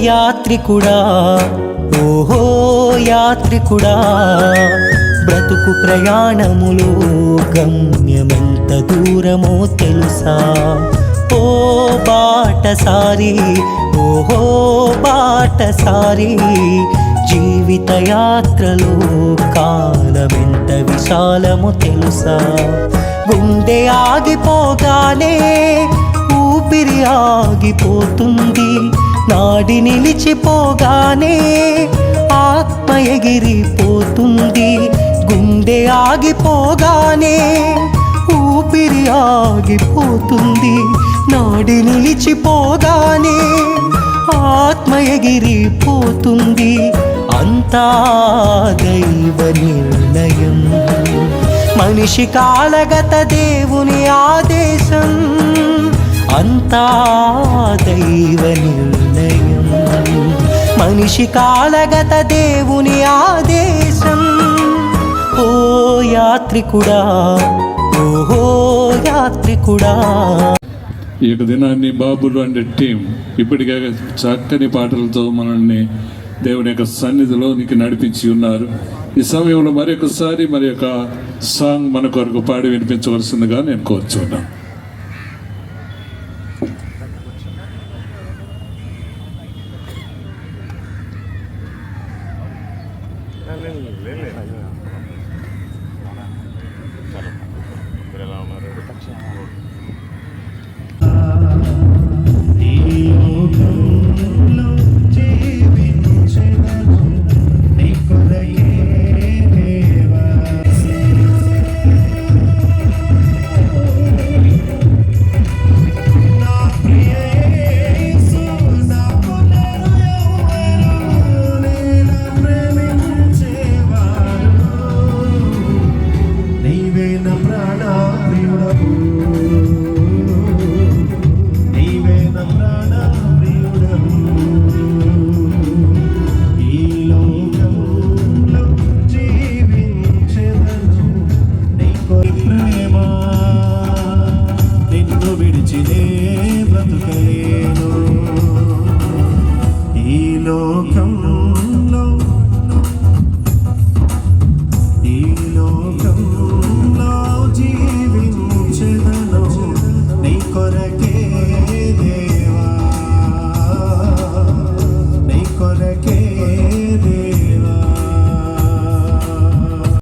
యాత్రికుడా ఓహో యాత్రికుడా, బ్రతుకు ప్రయాణములో గమ్యమెంత దూరమో తెలుసా? ఓ బాటసారి ఓహో బాటసారి, జీవిత యాత్రలో కాలమెంత విశాలమో తెలుసా? గుండె ఆగిపోగానే ఊపిరి ఆగిపోతుంది, నాడి నిలిచిపోగానే ఆత్మ ఎగిరిపోతుంది. గుండె ఆగిపోగానే ఊపిరి ఆగిపోతుంది, నాడి నిలిచిపోగానే ఆత్మ ఎగిరిపోతుంది. అంతా దైవ నిర్ణయం, మనిషి కాలగత దేవుని ఆదేశం. అంతా దైవ నిర్ణయం, మనిషి కాలగత దేవుని ఆదేశం. ఓ యాత్రికుడా ఓహో యాత్రికుడా. ఈ యొక్క దినాన్ని బాబులు అంటే టీం ఇప్పటికే చక్కని పాటలతో మనల్ని దేవుని యొక్క సన్నిధిలోనికి నడిపించి ఉన్నారు. ఈ సమయంలో మరి యొక్క సాంగ్ మన కొరకు పాడి వినిపించవలసిందిగా నేను కోరుచున్నాను. బ్రతుకలేను ఈ లోక